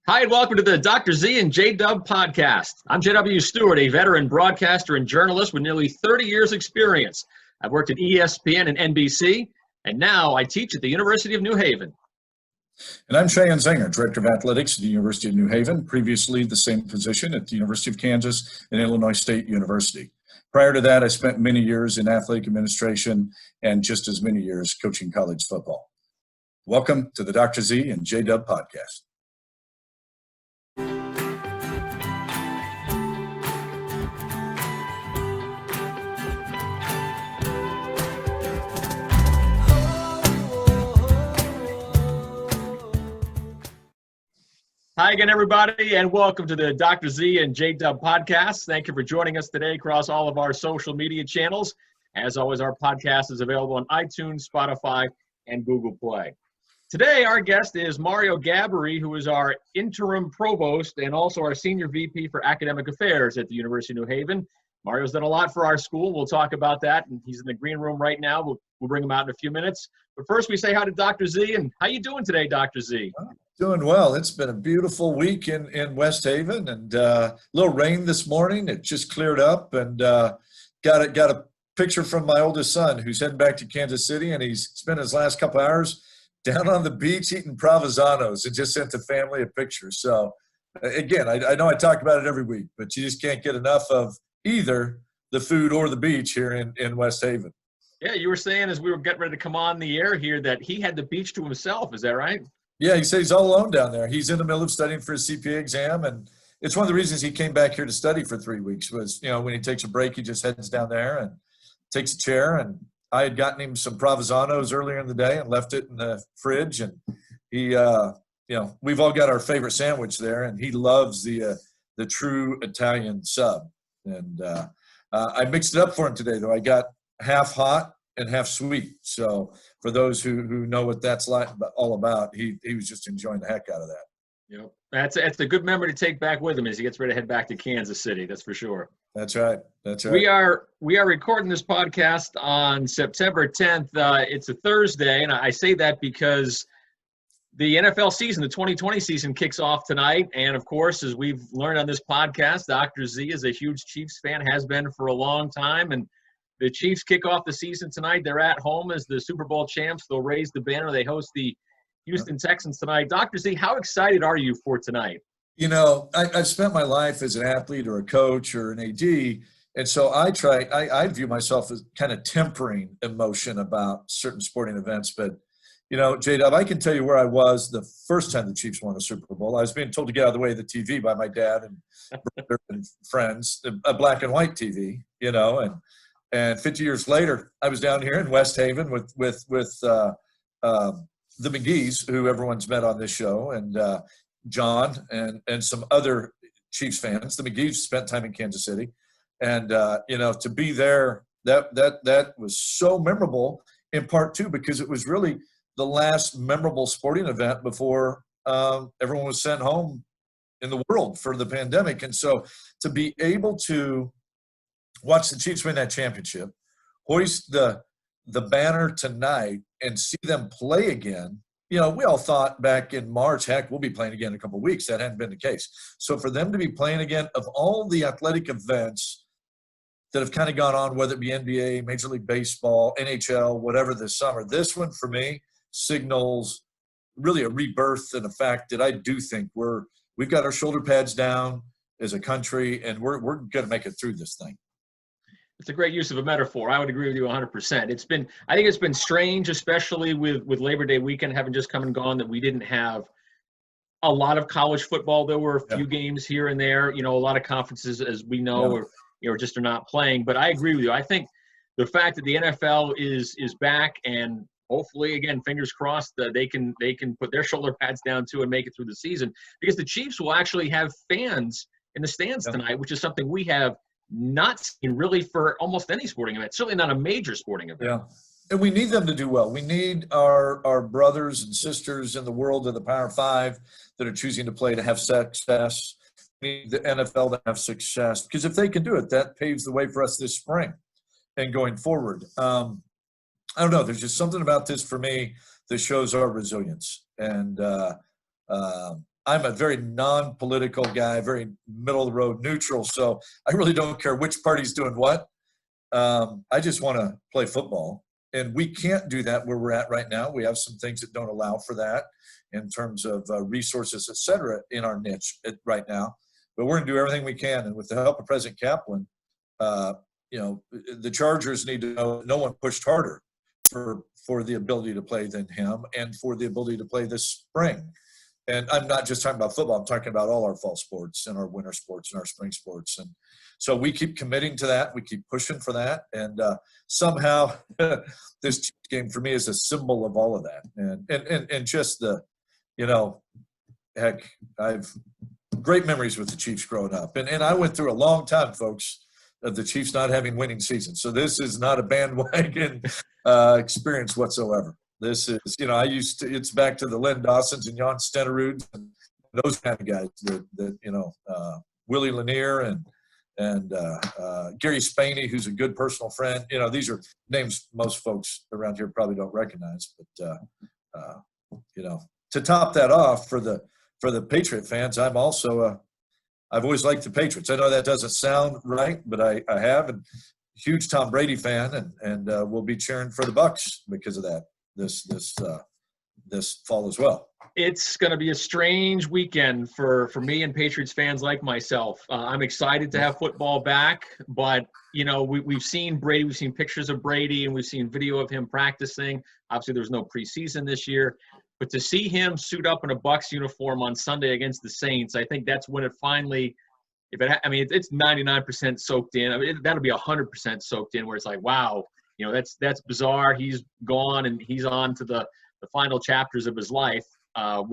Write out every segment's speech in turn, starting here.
Hi, and welcome to the Dr. Z and J-Dub podcast. I'm J.W. Stewart, a veteran broadcaster and journalist with nearly 30 years experience. I've worked at ESPN and NBC, and now I teach at the University of New Haven. And I'm Sheahon Zenger, Director of Athletics at the University of New Haven, previously the same position at the University of Kansas and Illinois State University. Prior to that, I spent many years in athletic administration and just as many years coaching college football. Welcome to the Dr. Z and J-Dub podcast. Hi again, everybody, and welcome to the Dr. Z and J-Dub podcast. Thank you for joining us today across all of our social media channels. As always, our podcast is available on iTunes, Spotify, and Google Play. Today, our guest is Mario Gaboury, who is our Interim Provost and also our Senior VP for Academic Affairs at the University of New Haven. Mario's done a lot for our school. We'll talk about that, and he's in the green room right now. We'll bring him out in a few minutes. But first, we say hi to Dr. Z, and how you doing today, Dr. Z? Doing well. It's been a beautiful week in West Haven, and a little rain this morning. It just cleared up, and got a picture from my oldest son who's heading back to Kansas City, and he's spent his last couple hours down on the beach eating Provenzanos and just sent the family a picture. So, again, I know I talk about it every week, but you just can't get enough of either the food or the beach here in West Haven. Yeah, you were saying as we were getting ready to come on the air here that he had the beach to himself. Is that right? Yeah, he said he's all alone down there. He's in the middle of studying for his CPA exam, and it's one of the reasons he came back here to study for 3 weeks was, when he takes a break, he just heads down there and takes a chair. And I had gotten him some Provenzanos earlier in the day and left it in the fridge. And he, we've all got our favorite sandwich there, and he loves the true Italian sub. And I mixed it up for him today, though. I got half hot and half sweet. So for those who know what that's all about, he was just enjoying the heck out of that. Yep. That's a good memory to take back with him as he gets ready to head back to Kansas City. That's for sure. That's right. That's right. We are recording this podcast on September 10th. It's a Thursday, and I say that because the NFL season, the 2020 season, kicks off tonight. And, of course, as we've learned on this podcast, Dr. Z is a huge Chiefs fan, has been for a long time. And the Chiefs kick off the season tonight. They're at home as the Super Bowl champs. They'll raise the banner. They host the Houston Texans tonight. Dr. Z, how excited are you for tonight? I've spent my life as an athlete or a coach or an AD, and so I view myself as kind of tempering emotion about certain sporting events. But, J-Dub, I can tell you where I was the first time the Chiefs won a Super Bowl. I was being told to get out of the way of the TV by my dad and brother and friends, a black and white TV, and 50 years later, I was down here in West Haven with the McGees, who everyone's met on this show, and John and some other Chiefs fans. The McGees spent time in Kansas City, and to be there, that was so memorable. In part too, because it was really the last memorable sporting event before everyone was sent home in the world for the pandemic, and so to be able to watch the Chiefs win that championship, hoist the banner tonight, and see them play again. We all thought back in March, heck, we'll be playing again in a couple of weeks. That hadn't been the case. So for them to be playing again, of all the athletic events that have kind of gone on, whether it be NBA, Major League Baseball, NHL, whatever this summer, this one for me signals really a rebirth and a fact that I do think we've got our shoulder pads down as a country, and we're going to make it through this thing. It's a great use of a metaphor. I would agree with you 100%. I think it's been strange, especially with Labor Day weekend having just come and gone, that we didn't have a lot of college football. There were a few games here and there. A lot of conferences, as we know, just are not playing. But I agree with you. I think the fact that the NFL is back, and hopefully, again, fingers crossed, that they can put their shoulder pads down too and make it through the season, because the Chiefs will actually have fans in the stands tonight, which is something we have not seen really for almost any sporting event, certainly not a major sporting event. Yeah, and we need them to do well. We need our brothers and sisters in the world of the Power Five that are choosing to play to have success. We need the NFL to have success, because if they can do it, that paves the way for us this spring and going forward. I don't know. There's just something about this for me that shows our resilience. And I'm a very non-political guy, very middle of the road, neutral. So I really don't care which party's doing what. I just want to play football. And we can't do that where we're at right now. We have some things that don't allow for that in terms of resources, et cetera, in our niche right now. But we're going to do everything we can. And with the help of President Kaplan, the Chargers need to know no one pushed harder for the ability to play than him and for the ability to play this spring. And I'm not just talking about football. I'm talking about all our fall sports and our winter sports and our spring sports. And so we keep committing to that. We keep pushing for that. And somehow this game for me is a symbol of all of that. And just heck, I've great memories with the Chiefs growing up. And I went through a long time, folks, of the Chiefs not having winning seasons. So this is not a bandwagon experience whatsoever. This is, it's back to the Len Dawsons and Jan Stenerud and those kind of guys that Willie Lanier and Gary Spaney, who's a good personal friend. These are names most folks around here probably don't recognize. But, to top that off for the Patriot fans, I'm also I've always liked the Patriots. I know that doesn't sound right, but I have. And huge Tom Brady fan, and we'll be cheering for the Bucs because of that this fall as well. It's going to be a strange weekend for me and Patriots fans like myself. I'm excited to have football back, but we've seen Brady, we've seen pictures of Brady, and we've seen video of him practicing. Obviously, there's no preseason this year, but to see him suit up in a Bucs uniform on Sunday against the Saints, I think that's when it finally. It's 99% soaked in. That'll be 100% soaked in, where it's like, wow, that's bizarre. He's gone and he's on to the final chapters of his life or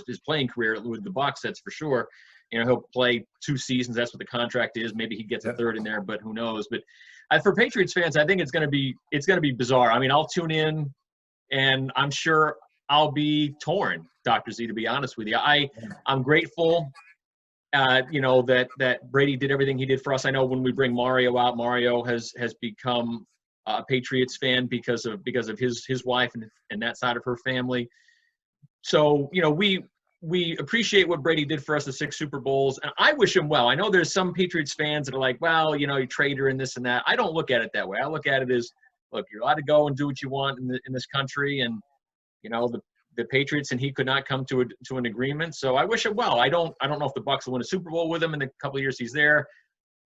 his playing career with the Bucs. That's for sure. He'll play 2 seasons. That's what the contract is. Maybe he gets a third in there, but who knows? But for Patriots fans, I think it's going to be bizarre. I'll tune in, and I'm sure I'll be torn, Dr. Z. To be honest with you, I'm grateful. That Brady did everything he did for us. I know when we bring Mario out, Mario has become a Patriots fan because of his wife and that side of her family. So, we appreciate what Brady did for us, the 6 Super Bowls, and I wish him well. I know there's some Patriots fans that are like, well, you traitor and this and that. I don't look at it that way. I look at it as, look, you're allowed to go and do what you want in this country, and the Patriots and he could not come to an agreement. So I wish him well. I don't know if the Bucs will win a Super Bowl with him in the couple of years he's there,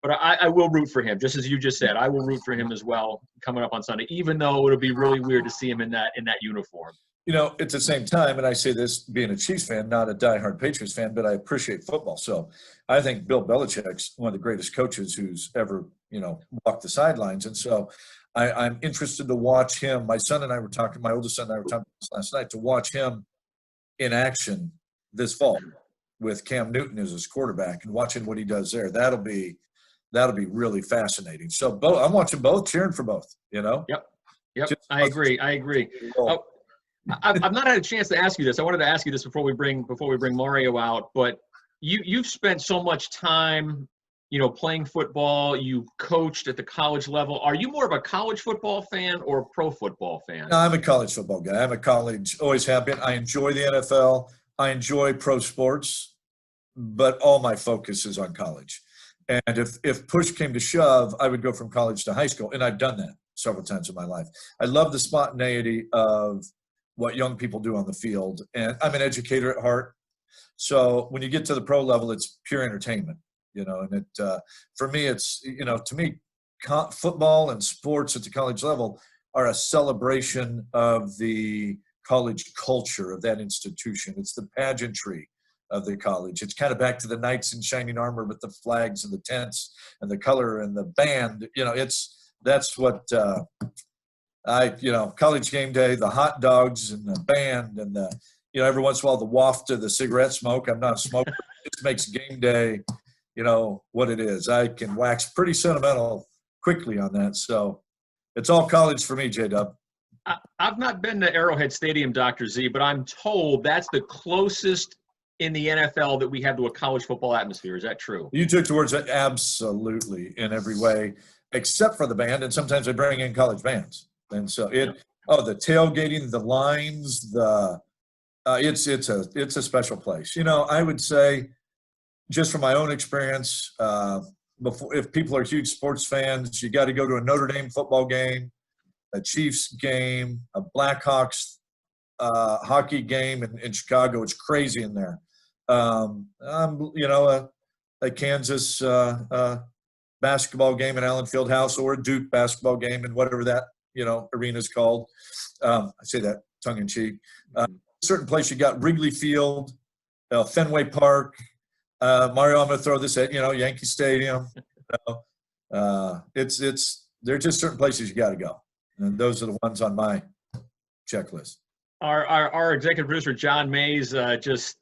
but I will root for him. Just as you just said, I will root for him as well coming up on Sunday, even though it'll be really weird to see him in that uniform. At the same time, and I say this being a Chiefs fan, not a diehard Patriots fan, but I appreciate football. So I think Bill Belichick's one of the greatest coaches who's ever, walked the sidelines. And so I'm interested to watch him. My oldest son and I were talking last night, to watch him in action this fall with Cam Newton as his quarterback and watching what he does there. That'll be really fascinating. So I'm watching both, cheering for both, Yep. I agree. Oh, I've not had a chance to ask you this. I wanted to ask you this before we bring Mario out, but you've spent so much time playing football. You coached at the college level. Are you more of a college football fan or a pro football fan? No, I'm a college football guy. I'm a college, always have been. I enjoy the NFL. I enjoy pro sports, but all my focus is on college. And if push came to shove, I would go from college to high school. And I've done that several times in my life. I love the spontaneity of what young people do on the field. And I'm an educator at heart. So when you get to the pro level, it's pure entertainment. And for me, it's, to me, football and sports at the college level are a celebration of the college culture of that institution. It's the pageantry of the college. It's kind of back to the knights in shining armor with the flags and the tents and the color and the band. That's what college game day, the hot dogs and the band and every once in a while the waft of the cigarette smoke. I'm not a smoker. It just makes game day what it is. I can wax pretty sentimental quickly on that. So it's all college for me, J-Dub. I've not been to Arrowhead Stadium, Dr. Z, but I'm told that's the closest in the NFL that we have to a college football atmosphere. Is that true? You took towards it absolutely in every way, except for the band. And sometimes they bring in college bands. And so the tailgating, the lines, It's a special place. I would say, just from my own experience, before, if people are huge sports fans, you got to go to a Notre Dame football game, a Chiefs game, a Blackhawks hockey game in Chicago. It's crazy in there. A Kansas basketball game in Allen Fieldhouse, or a Duke basketball game in whatever that arena is called. I say that tongue in cheek. Certain place you got Wrigley Field, Fenway Park. Mario, I'm going to throw this at Yankee Stadium. They're just certain places you got to go, and those are the ones on my checklist. Our executive producer John Mays just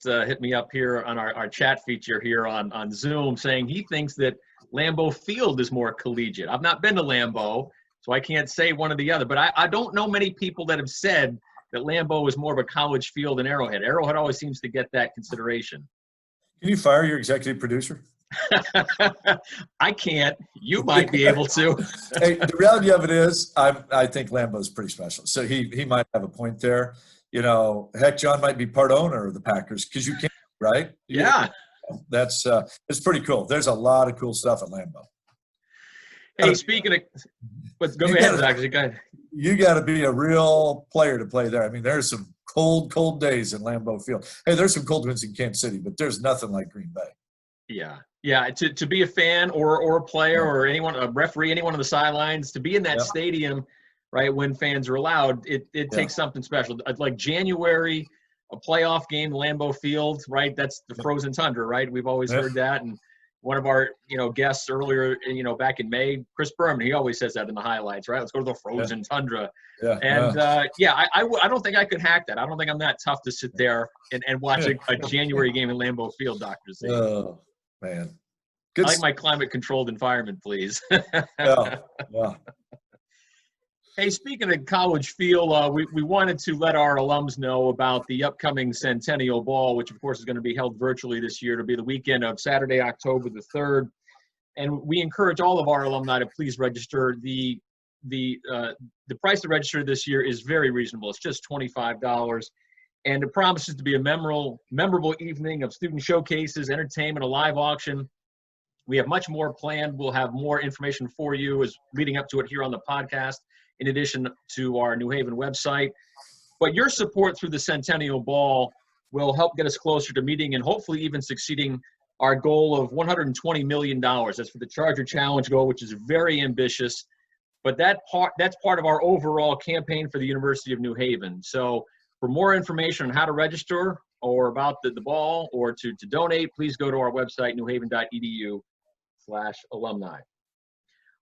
hit me up here on our chat feature here on Zoom, saying he thinks that Lambeau Field is more collegiate. I've not been to Lambeau, so I can't say one or the other, but I don't know many people that have said that Lambeau is more of a college field than Arrowhead. Arrowhead always seems to get that consideration. Can you fire your executive producer? I can't. You might be able to. Hey, the reality of it is, I think Lambeau's pretty special. So he might have a point there. Heck, John might be part owner of the Packers because you can't, right? Yeah. That's it's pretty cool. There's a lot of cool stuff at Lambeau. Hey, speaking of, but go ahead, Doctor. Go ahead. You got to be a real player to play there. I mean, there's some cold days in Lambeau Field. Hey, there's some cold ones in Kansas City, but there's nothing like Green Bay. Yeah. To be a fan or a player or anyone, a referee, anyone on the sidelines, to be in that stadium, right, when fans are allowed, it takes something special. Like January, a playoff game, Lambeau Field, right? That's the frozen tundra, right? We've always heard that. And one of our, guests earlier, back in May, Chris Berman, he always says that in the highlights, right? Let's go to the frozen tundra. Yeah. And I don't think I could hack that. I don't think I'm that tough to sit there and watch a January game in Lambeau Field, Dr. Z. Oh, man. Good. I like my climate-controlled environment, please. Yeah. Hey, speaking of college feel, we wanted to let our alums know about the upcoming Centennial Ball, which, of course, is going to be held virtually this year. It'll be the weekend of Saturday, October the 3rd. And we encourage all of our alumni to please register. The price to register this year is very reasonable. It's just $25. And it promises to be a memorable evening of student showcases, entertainment, a live auction. We have much more planned. We'll have more information for you as leading up to it here on the podcast, in addition to our New Haven website. But your support through the Centennial Ball will help get us closer to meeting and hopefully even succeeding our goal of $120 million. That's for the Charger Challenge goal, which is very ambitious. But that's part of our overall campaign for the University of New Haven. So for more information on how to register or about the ball or to donate, please go to our website, newhaven.edu/alumni.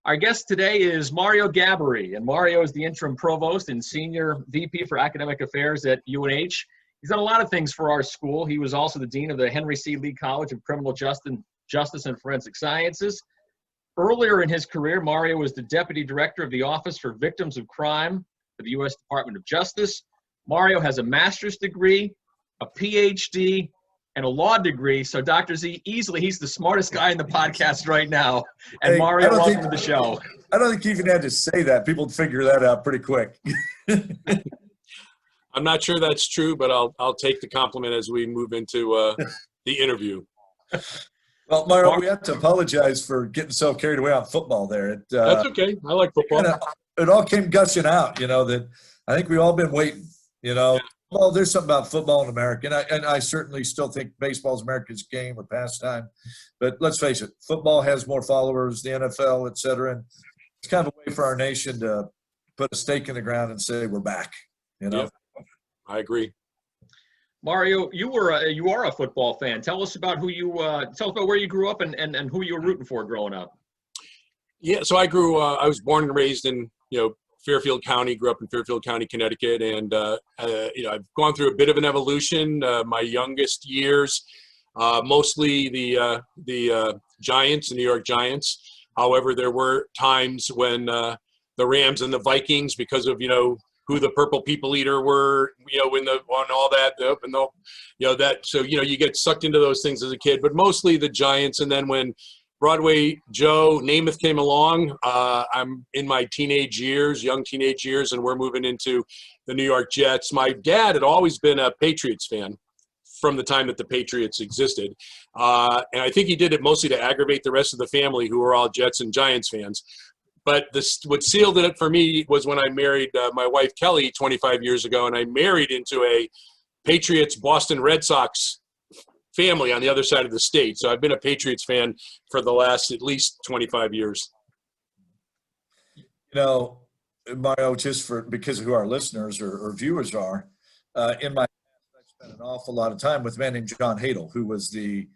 Our guest today is Mario Gaboury, and Mario is the Interim Provost and Senior VP for Academic Affairs at UNH. He's done a lot of things for our school. He was also the Dean of the Henry C. Lee College of Criminal Justice and Forensic Sciences. Earlier in his career, Mario was the Deputy Director of the Office for Victims of Crime for the U.S. Department of Justice. Mario has a master's degree, a PhD, and a law degree. So Dr. Z, easily, he's the smartest guy in the podcast right now. And hey, Mario, welcome to the show. I don't think you even had to say that. People would figure that out pretty quick. I'm not sure that's true, but I'll take the compliment as we move into the interview. Well, Mario, we have to apologize for getting so carried away on football there. That's okay. I like football. It all came gushing out, that I think we've all been waiting, Yeah. Well, there's something about football in America, and I certainly still think baseball is America's game or pastime. But let's face it, football has more followers, the NFL, et cetera, and it's kind of a way for our nation to put a stake in the ground and say we're back. Yeah, I agree. Mario, you are a football fan. Tell us about tell us about where you grew up and who you were rooting for growing up. Yeah, so I was born and raised in Fairfield County, grew up in Fairfield County, Connecticut, and I've gone through a bit of an evolution. My youngest years, mostly the Giants, the New York Giants. However, there were times when the Rams and the Vikings, because of who the Purple People Eater were, when all that, so you get sucked into those things as a kid. But mostly the Giants, and then when Broadway Joe Namath came along. I'm in my teenage years, young teenage years, and we're moving into the New York Jets. My dad had always been a Patriots fan from the time that the Patriots existed. And I think he did it mostly to aggravate the rest of the family, who were all Jets and Giants fans. But what sealed it for me was when I married my wife, Kelly, 25 years ago, and I married into a Patriots, Boston Red Sox family on the other side of the state. So I've been a Patriots fan for the last at least 25 years. You know, Mario, because of who our listeners or viewers are, in my past, I spent an awful lot of time with a man named John Hadel, who was the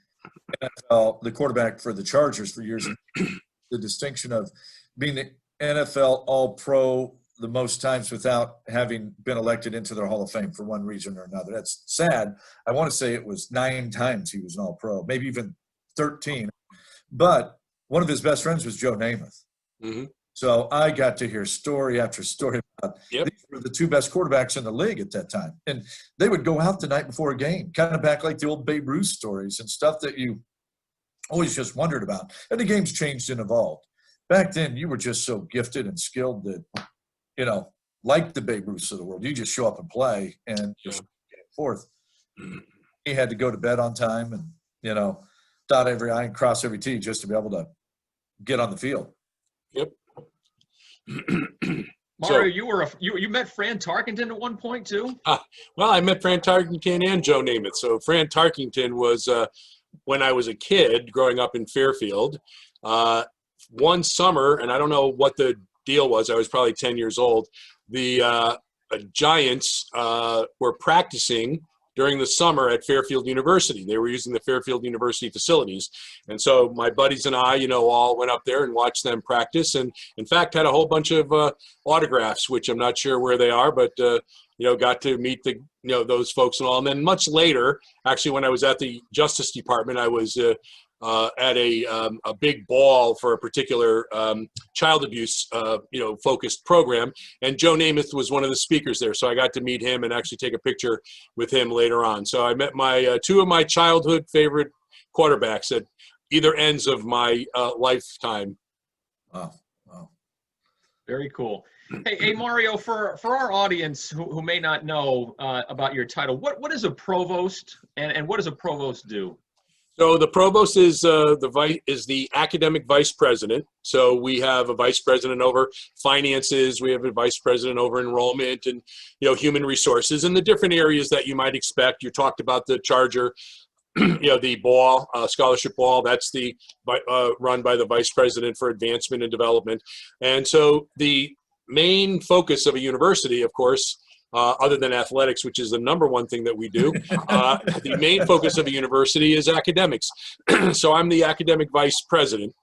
NFL, the quarterback for the Chargers for years. The distinction of being the NFL All-Pro the most times without having been elected into their Hall of Fame for one reason or another. That's sad. I want to say it was 9 times he was an All-Pro, maybe even 13. But one of his best friends was Joe Namath. Mm-hmm. So I got to hear story after story about these were the 2 best quarterbacks in the league at that time. And they would go out the night before a game, kind of back like the old Babe Ruth stories and stuff that you always just wondered about. And the game's changed and evolved. Back then, you were just so gifted and skilled that, like the Babe Ruths of the world, you just show up and play and just get forth. He had to go to bed on time and, dot every I and cross every T just to be able to get on the field. Yep. Mario, you met Fran Tarkenton at one point too? Well, I met Fran Tarkenton and Joe Namath. So Fran Tarkenton was when I was a kid growing up in Fairfield. One summer, and I don't know what the deal was, I was probably 10 years old, the Giants were practicing during the summer at Fairfield University. They were using the Fairfield University facilities. And so my buddies and I, all went up there and watched them practice, and in fact had a whole bunch of autographs, which I'm not sure where they are, but got to meet those folks and all. And then much later, actually, when I was at the Justice Department, I was at a big ball for a particular child abuse, focused program. And Joe Namath was one of the speakers there. So I got to meet him and actually take a picture with him later on. So I met my 2 of my childhood favorite quarterbacks at either ends of my lifetime. Wow. Very cool. Hey, Mario, for our audience who may not know about your title, what is a provost and what does a provost do? So the provost is the academic vice president. So we have a vice president over finances. We have a vice president over enrollment and human resources and the different areas that you might expect. You talked about the Charger, the ball, scholarship ball. That's the run by the vice president for advancement and development. And so the main focus of a university, of course, other than athletics, which is the number one thing that we do, the main focus of a university is academics. So I'm the academic vice president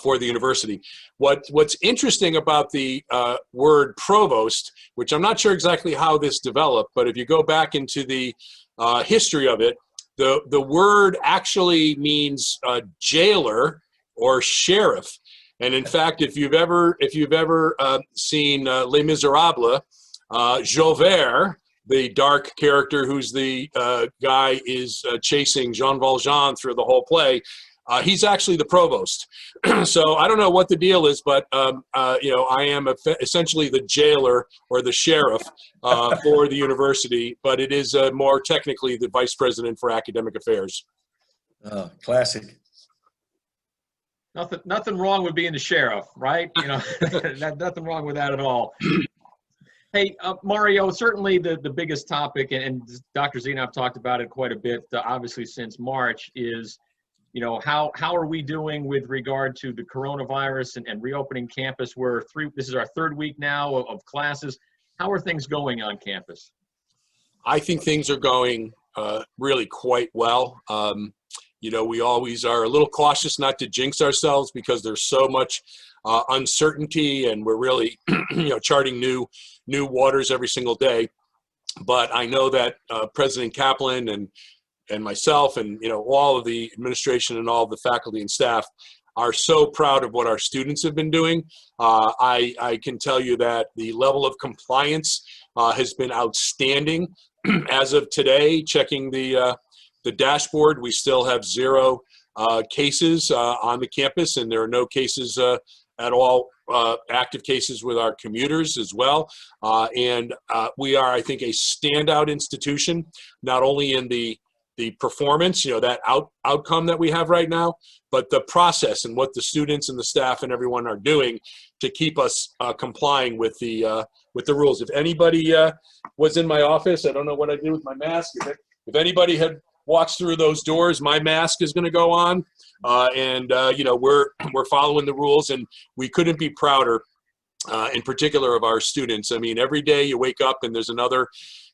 for the university. What's interesting about the word provost, which I'm not sure exactly how this developed, but if you go back into the history of it, the word actually means jailer or sheriff. And in fact, if you've ever seen Les Miserables, Javert, the dark character who's the guy is chasing Jean Valjean through the whole play, he's actually the provost. So I don't know what the deal is, but I am essentially the jailer or the sheriff for the university, but it is more technically the vice president for academic affairs. Classic. Nothing wrong with being the sheriff, right? Nothing wrong with that at all. Hey, Mario, certainly the biggest topic, and Dr. Z and I have talked about it quite a bit, obviously since March, is, how are we doing with regard to the coronavirus and reopening campus? This is our 3rd week now of classes. How are things going on campus? I think things are going really quite well. We always are a little cautious not to jinx ourselves because there's so much uncertainty, and we're really, charting new waters every single day. But I know that President Kaplan and myself and, all of the administration and all of the faculty and staff are so proud of what our students have been doing. I can tell you that the level of compliance has been outstanding. As of today, checking the dashboard, we still have 0 cases on the campus, and there are no cases at all, active cases with our commuters as well. And we are, I think, a standout institution, not only in the performance, that outcome that we have right now, but the process and what the students and the staff and everyone are doing to keep us complying with the rules. If anybody was in my office, I don't know what I did with my mask. If anybody had walks through those doors, my mask is going to go on, and we're following the rules, and we couldn't be prouder, in particular, of our students. I mean, every day you wake up and there's another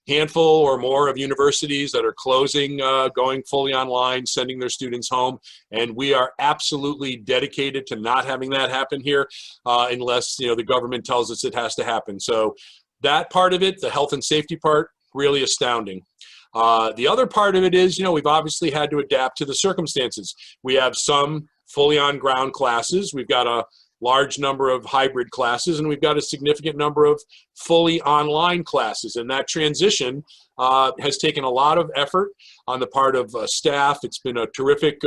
handful or more of universities that are closing, going fully online, sending their students home, and we are absolutely dedicated to not having that happen here, unless the government tells us it has to happen. So that part of it, the health and safety part, really astounding. The other part of it is, we've obviously had to adapt to the circumstances. We have some fully on ground classes. We've got a large number of hybrid classes, and we've got a significant number of fully online classes. And that transition has taken a lot of effort on the part of staff. It's been a terrific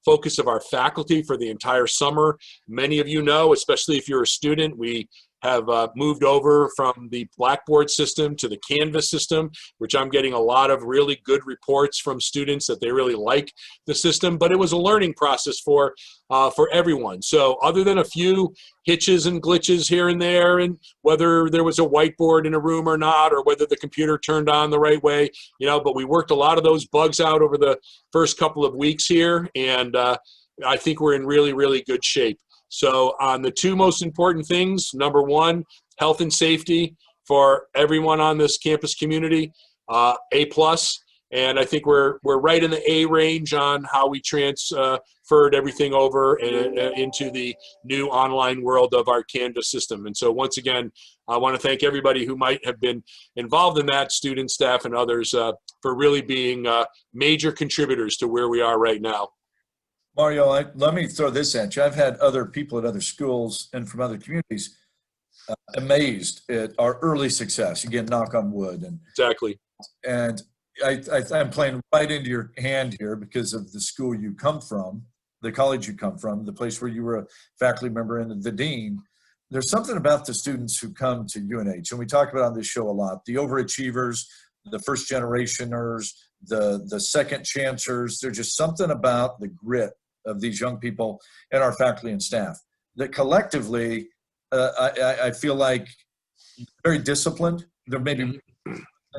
focus of our faculty for the entire summer. Many of you know, especially if you're a student, we have moved over from the Blackboard system to the Canvas system, which I'm getting a lot of really good reports from students that they really like the system. But it was a learning process for everyone. So other than a few hitches and glitches here and there, and whether there was a whiteboard in a room or not, or whether the computer turned on the right way, but we worked a lot of those bugs out over the first couple of weeks here, and I think we're in really, really good shape. So on the two most important things, number one, health and safety for everyone on this campus community, A+. And I think we're right in the A range on how we transferred everything over into the new online world of our Canvas system. And so once again, I want to thank everybody who might have been involved in that, students, staff, and others, for really being major contributors to where we are right now. Mario, let me throw this at you. I've had other people at other schools and from other communities amazed at our early success. Again, knock on wood. Exactly. And I'm playing right into your hand here because of the school you come from, the college you come from, the place where you were a faculty member and the dean. There's something about the students who come to UNH, and we talk about on this show a lot, the overachievers, the first generationers, the second chancers. There's just something about the grit of these young people and our faculty and staff that collectively, I feel like very disciplined. There may be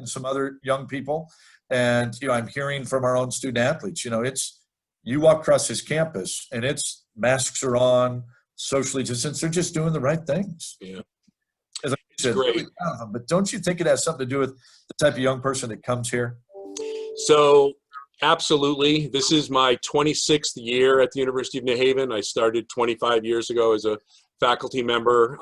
some other young people, and I'm hearing from our own student athletes, it's, you walk across this campus and it's masks are on, socially distanced, they're just doing the right things. Yeah, as I said, great. Really proud of them. But don't you think it has something to do with the type of young person that comes here? So absolutely. This is my 26th year at the University of New Haven. I started 25 years ago as a faculty member,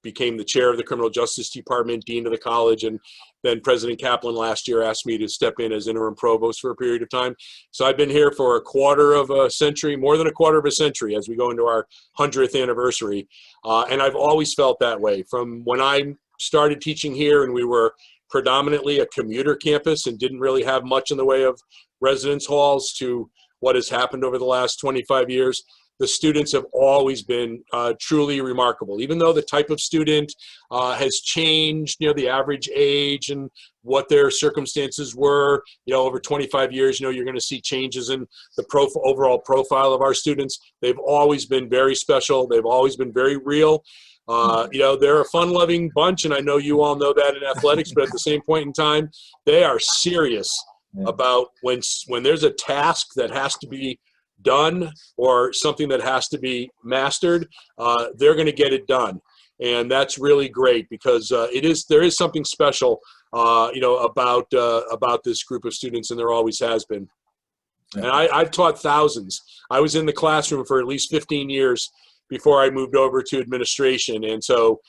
became the chair of the Criminal Justice Department, dean of the college, and then President Kaplan last year asked me to step in as interim provost for a period of time. So I've been here for a quarter of a century, more than a quarter of a century, as we go into our 100th anniversary. And I've always felt that way. From when I started teaching here and we were predominantly a commuter campus and didn't really have much in the way of residence halls to what has happened over the last 25 years, the students have always been truly remarkable. Even though the type of student has changed, the average age and what their circumstances were, over 25 years, you're going to see changes in the overall profile of our students. They've always been very special. They've always been very real. They're a fun-loving bunch, and I know you all know that in athletics, but at the same point in time, they are serious about when there's a task that has to be done or something that has to be mastered, they're going to get it done. And that's really great because there is something special, about this group of students, and there always has been. Yeah. And I've taught thousands. I was in the classroom for at least 15 years before I moved over to administration. And so,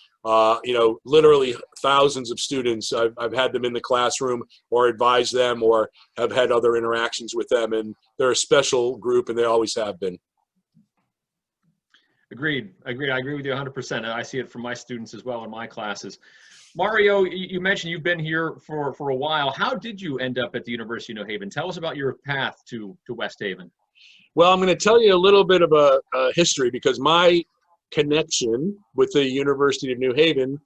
literally thousands of students, I've had them in the classroom or advised them or have had other interactions with them. And they're a special group, and they always have been. Agreed. I agree with you 100%. I see it from my students as well in my classes. Mario, you mentioned you've been here for a while. How did you end up at the University of New Haven? Tell us about your path to West Haven. Well, I'm going to tell you a little bit of a history, because my connection with the University of New Haven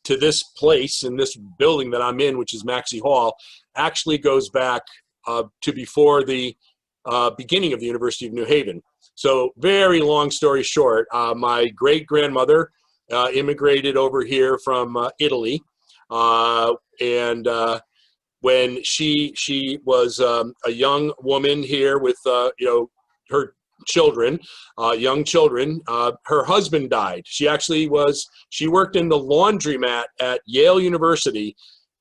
to this place and this building that I'm in, which is Maxey Hall, actually goes back to before the beginning of the University of New Haven. So very long story short, my great-grandmother immigrated over here from Italy, and when she was a young woman here with her children, young children, her husband died. She worked in the laundromat at Yale University,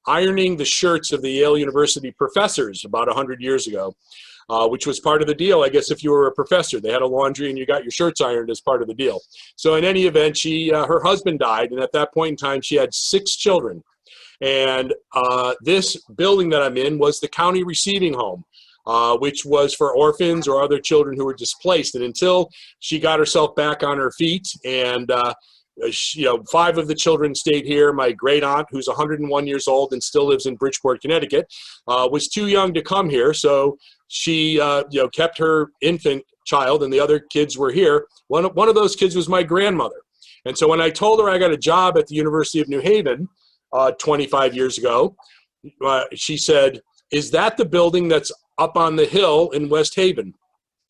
ironing the shirts of the Yale University professors about 100 years ago, which was part of the deal. I guess if you were a professor, they had a laundry and you got your shirts ironed as part of the deal. So in any event, her husband died, and at that point in time, she had 6 children. And this building that I'm in was the county receiving home, which was for orphans or other children who were displaced. And until she got herself back on her feet, and 5 of the children stayed here. My great aunt, who's 101 years old and still lives in Bridgeport, Connecticut, was too young to come here, so she kept her infant child, and the other kids were here. One of those kids was my grandmother. And so when I told her I got a job at the University of New Haven 25 years ago, she said, "Is that the building that's up on the hill in West Haven?"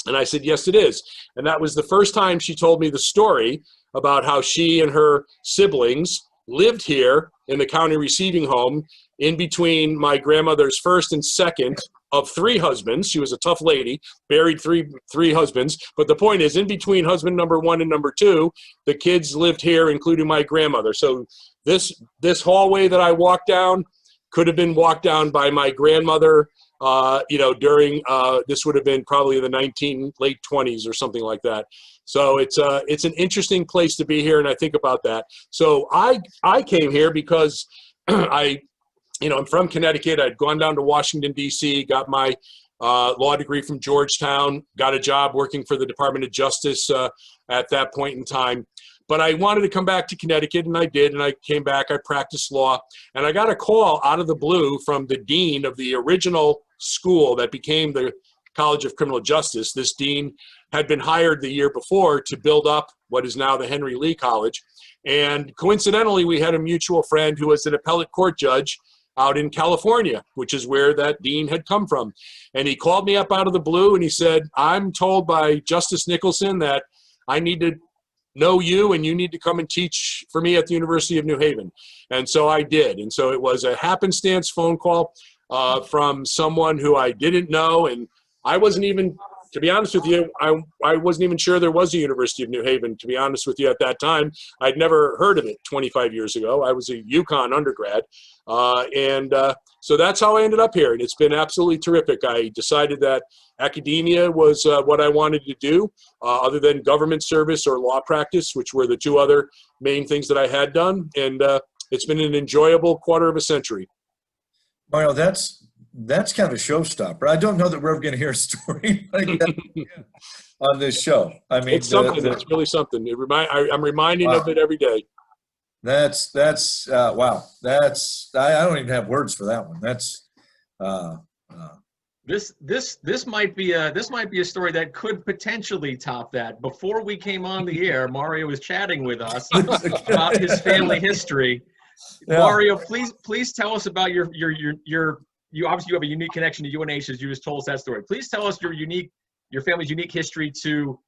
And I said, "Yes, it is." And that was the first time she told me the story about how she and her siblings lived here in the county receiving home in between my grandmother's first and second of 3 husbands. She was a tough lady, buried three husbands. But the point is, in between husband number 1 and number 2, the kids lived here, including my grandmother. So this hallway that I walked down could have been walked down by my grandmother, during this would have been probably the late 20s or something like that. So it's an interesting place to be here, and I think about that. So I came here because I'm from Connecticut. I'd gone down to Washington, D.C., got my law degree from Georgetown, got a job working for the Department of Justice at that point in time. But I wanted to come back to Connecticut, and I did, and I came back. I practiced law, and I got a call out of the blue from the dean of the original school that became the College of Criminal Justice. This dean had been hired the year before to build up what is now the Henry Lee College. And coincidentally, we had a mutual friend who was an appellate court judge out in California, which is where that dean had come from. And he called me up out of the blue, and he said, "I'm told by Justice Nicholson that I need to know you, and you need to come and teach for me at the University of New Haven." And so I did. And so it was a happenstance phone call from someone who I didn't know. And I wasn't even, to be honest with you, I wasn't even sure there was a University of New Haven, to be honest with you, at that time. I'd never heard of it 25 years ago. I was a UConn undergrad. So that's how I ended up here. And it's been absolutely terrific. I decided that academia was what I wanted to do, other than government service or law practice, which were the 2 other main things that I had done. And it's been an enjoyable quarter of a century. Mario, that's kind of a showstopper. I don't know that we're ever going to hear a story like that on this show. I mean, it's something. It's really something. I'm reminded of it every day. That's wow. I don't even have words for that one. That's This might be a story that could potentially top that. Before we came on the air, Mario was chatting with us about his family history. Yeah. Mario, please tell us about you obviously you have a unique connection to UNH, as you just told us that story. Please tell us your family's unique history to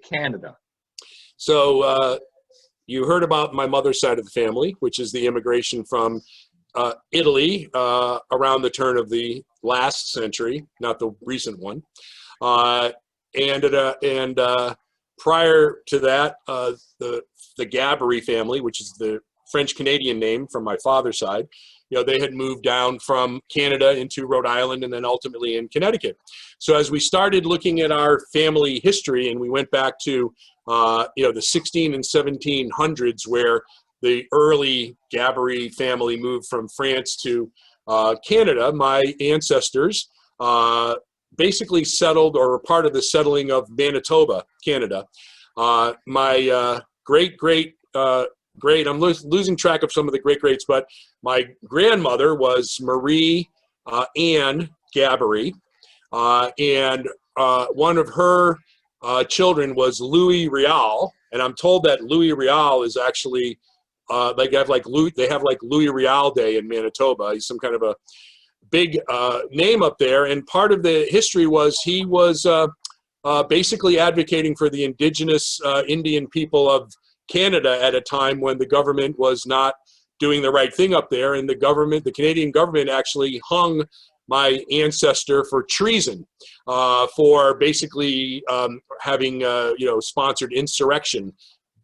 Canada. So you heard about my mother's side of the family, which is the immigration from Italy around the turn of the last century, not the recent one. And prior to that, the Gaboury family, which is the French-Canadian name from my father's side, they had moved down from Canada into Rhode Island and then ultimately in Connecticut. So as we started looking at our family history, and we went back to the 16 and 1700s, where the early Gaboury family moved from France to Canada, my ancestors basically settled, or were part of the settling of Manitoba, Canada. My I'm losing track of some of the great-greats, but my grandmother was Marie Anne Gaboury, and one of her children was Louis Rial, and I'm told that Louis Rial is actually they have like Louis Rial Day in Manitoba. He's some kind of a big name up there, and part of the history was he was basically advocating for the indigenous Indian people of Canada at a time when the government was not doing the right thing up there, and the Canadian government actually hung my ancestor for treason, for basically having sponsored insurrection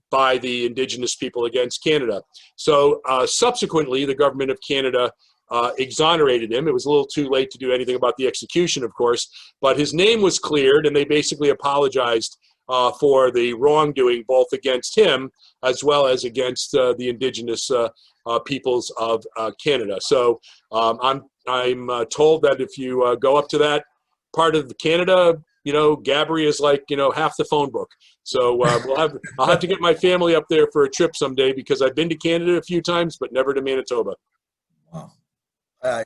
by the indigenous people against Canada. So subsequently, the government of Canada exonerated him. It was a little too late to do anything about the execution, of course, but his name was cleared, and they basically apologized for the wrongdoing, both against him as well as against the indigenous peoples of Canada. So I'm told that if you go up to that part of Canada, Gaboury is like half the phone book. So I'll have to get my family up there for a trip someday, because I've been to Canada a few times, but never to Manitoba. Wow.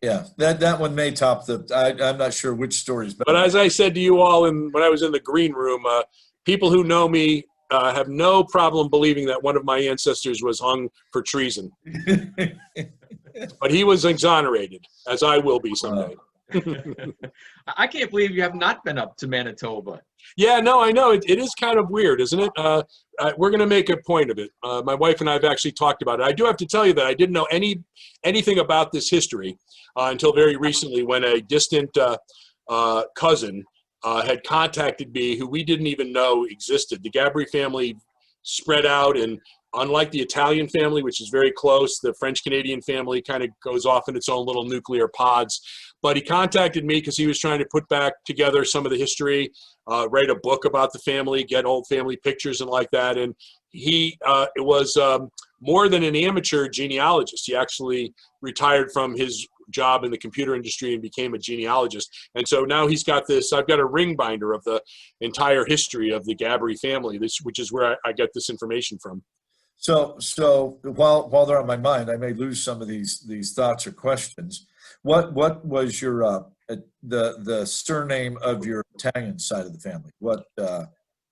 Yeah, that one may top the. I'm not sure which stories, but as I said to you all when I was in the green room, people who know me have no problem believing that one of my ancestors was hung for treason. But he was exonerated, as I will be someday. I can't believe you have not been up to Manitoba. Yeah, no, I know. It is kind of weird, isn't it? We're going to make a point of it. My wife and I have actually talked about it. I do have to tell you that I didn't know anything about this history until very recently, when a distant cousin had contacted me, who we didn't even know existed. The Gaboury family spread out, and unlike the Italian family, which is very close, the French-Canadian family kind of goes off in its own little nuclear pods. But he contacted me because he was trying to put back together some of the history, write a book about the family, get old family pictures and like that. And he was more than an amateur genealogist. He actually retired from his job in the computer industry and became a genealogist. And so now he's got this, I've got a ring binder of the entire history of the Gaboury family, which is where I get this information from. So while they're on my mind, I may lose some of these thoughts or questions. What was your the surname of your Italian side of the family?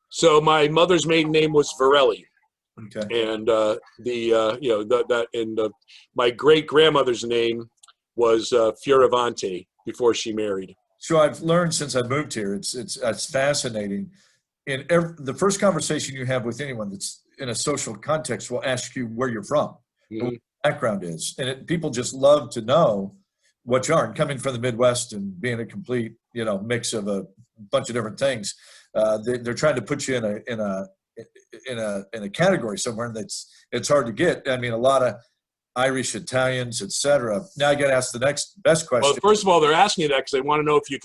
So my mother's maiden name was Varelli. Okay. And my great grandmother's name was Fioravante before she married. So I've learned since I moved here, it's fascinating. The first conversation you have with anyone that's in a social context will ask you where you're from, what your background is, and people just love to know what you are. And coming from the Midwest and being a complete mix of a bunch of different things, they're trying to put you in a category somewhere, and it's hard to get. I mean, a lot of Irish, Italians, etc. Now I got to ask the next best question. Well, first of all, they're asking you that because they want to know if you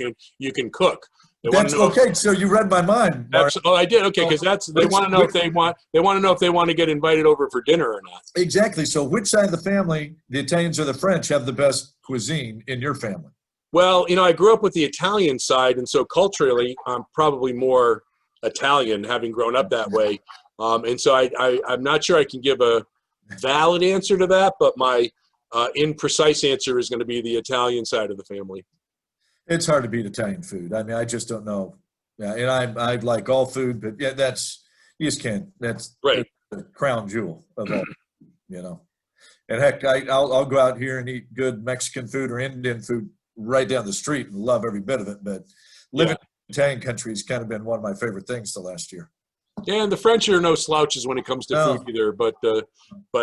can cook. That's okay. So you read my mind. Oh, I did. Okay, because they want to know if they want to get invited over for dinner or not. Exactly. So which side of the family, the Italians or the French, have the best cuisine in your family? Well, I grew up with the Italian side, and so culturally, I'm probably more Italian, having grown up that way. And so I'm not sure I can give a valid answer to that, but my imprecise answer is going to be the Italian side of the family. It's hard to beat Italian food. I mean, I just don't know. Yeah, and I like all food, but yeah, you just can't. That's right. The crown jewel of all, And heck, I'll go out here and eat good Mexican food or Indian food right down the street and love every bit of it. But living in Italian country has kind of been one of my favorite things the last year. Yeah, and the French are no slouches when it comes to food either. But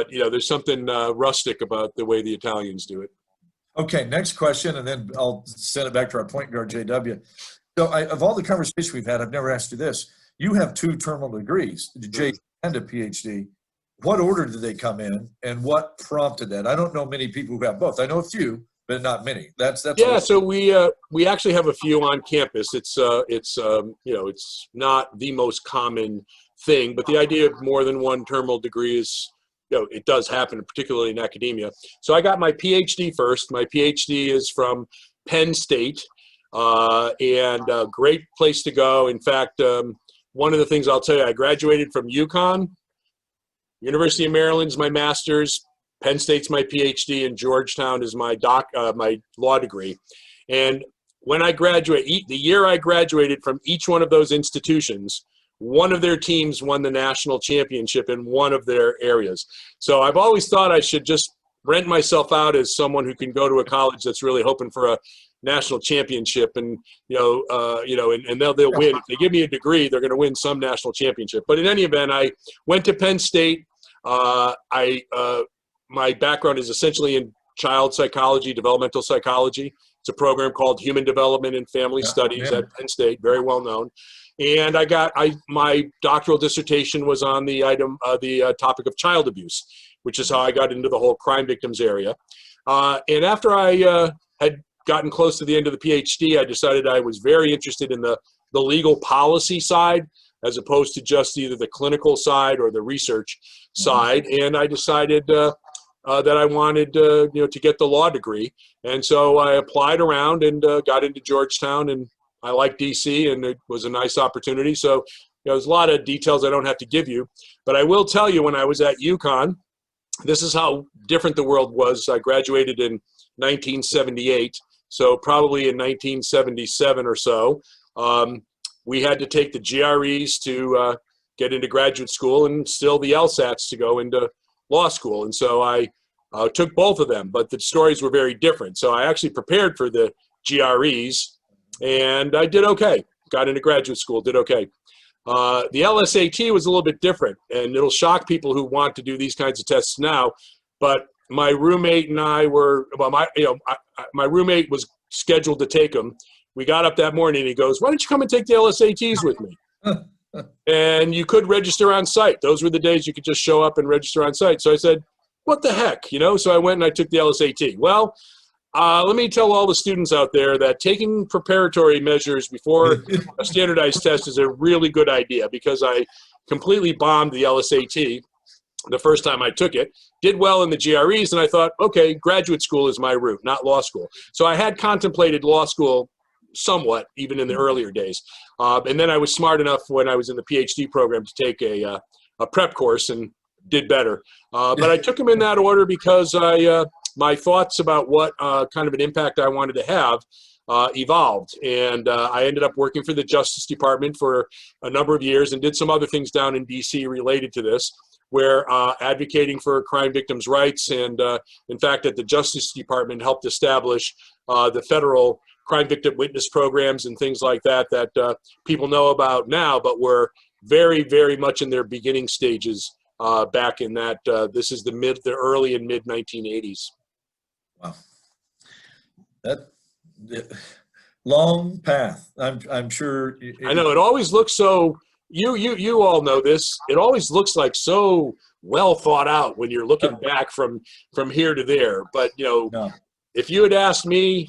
there's something rustic about the way the Italians do it. Okay, next question, and then I'll send it back to our point guard, JW. So of all the conversations we've had, I've never asked you this. You have 2 terminal degrees, J and a PhD. What order did they come in, and what prompted that? I don't know many people who have both. I know a few, but not many. That's So we actually have a few on campus. It's not the most common thing, but the idea of more than one terminal degree is, it does happen, particularly in academia. So I got my PhD first. My PhD is from Penn State, and a great place to go. In fact, one of the things I'll tell you, I graduated from UConn, University of Maryland's my master's, Penn State's my PhD, and Georgetown is my my law degree. And when I graduated, the year I graduated from each one of those institutions, one of their teams won the national championship in one of their areas. So I've always thought I should just rent myself out as someone who can go to a college that's really hoping for a national championship, and and they'll win. If they give me a degree, they're going to win some national championship. But in any event, I went to Penn State. My background is essentially in child psychology, developmental psychology. It's a program called Human Development and Family Studies at Penn State, very well known. And my doctoral dissertation was on the topic of child abuse, which is how I got into the whole crime victims area. And after I had gotten close to the end of the PhD, I decided I was very interested in the legal policy side, as opposed to just either the clinical side or the research side. And I decided that I wanted to get the law degree. And so I applied around and got into Georgetown, and I like DC, and it was a nice opportunity. So there's a lot of details I don't have to give you, but I will tell you, when I was at UConn, this is how different the world was. I graduated in 1978, so probably in 1977 or so, we had to take the GREs to get into graduate school, and still the LSATs to go into law school. And so I took both of them, but the stories were very different. So I actually prepared for the GREs, and I did okay. Got into graduate school, did okay. The LSAT was a little bit different, and it'll shock people who want to do these kinds of tests now. But my roommate and I were, my roommate was scheduled to take them. We got up that morning, and he goes, "Why don't you come and take the LSATs with me?" And you could register on site. Those were the days you could just show up and register on site. So I said, what the heck, So I went and I took the LSAT. Well, let me tell all the students out there that taking preparatory measures before a standardized test is a really good idea, because I completely bombed the LSAT the first time I took it, did well in the GREs, and I thought, okay, graduate school is my route, not law school. So I had contemplated law school somewhat, even in the earlier days. And then I was smart enough when I was in the PhD program to take a prep course, and did better. But I took them in that order because my thoughts about what kind of an impact I wanted to have evolved. And I ended up working for the Justice Department for a number of years, and did some other things down in DC related to this, where advocating for crime victims' rights, and in fact at the Justice Department helped establish the federal crime victim witness programs and things like that people know about now, but were very, very much in their beginning stages back in that. This is the early and mid 1980s. Wow, that long path. I'm sure. I know it always looks so. You all know this. It always looks like so well thought out when you're looking back from here to there. But No. If you had asked me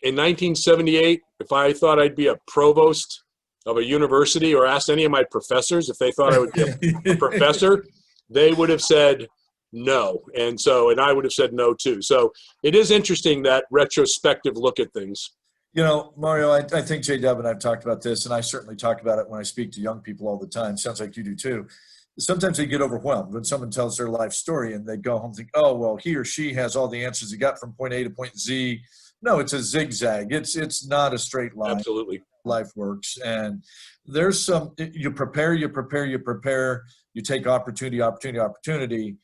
in 1978 if I thought I'd be a provost of a university, or asked any of my professors if they thought I would be a professor, they would have said no. And I would have said no too. So it is interesting, that retrospective look at things. Mario, I think J-Dub and I've talked about this, and I certainly talk about it when I speak to young people all the time. Sounds like you do too. Sometimes they get overwhelmed when someone tells their life story, and they go home and think, oh, well, he or she has all the answers he got from point A to point Z. No, it's a zigzag. It's not a straight line. Absolutely. Life works. And there's you prepare, you take opportunity,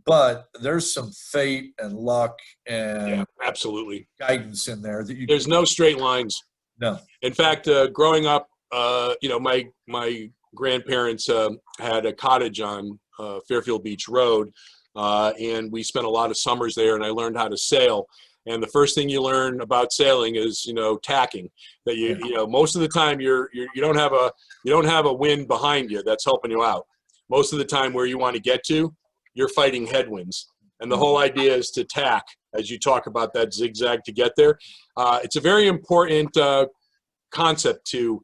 but there's some fate and luck and absolutely guidance in there that there's no straight lines. No. In fact, growing up, my grandparents had a cottage on Fairfield Beach Road, and we spent a lot of summers there, and I learned how to sail. And the first thing you learn about sailing is, tacking. That most of the time you don't have a wind behind you that's helping you out. Most of the time, where you want to get to, you're fighting headwinds. And the whole idea is to tack, as you talk about that zigzag to get there. It's a very important concept to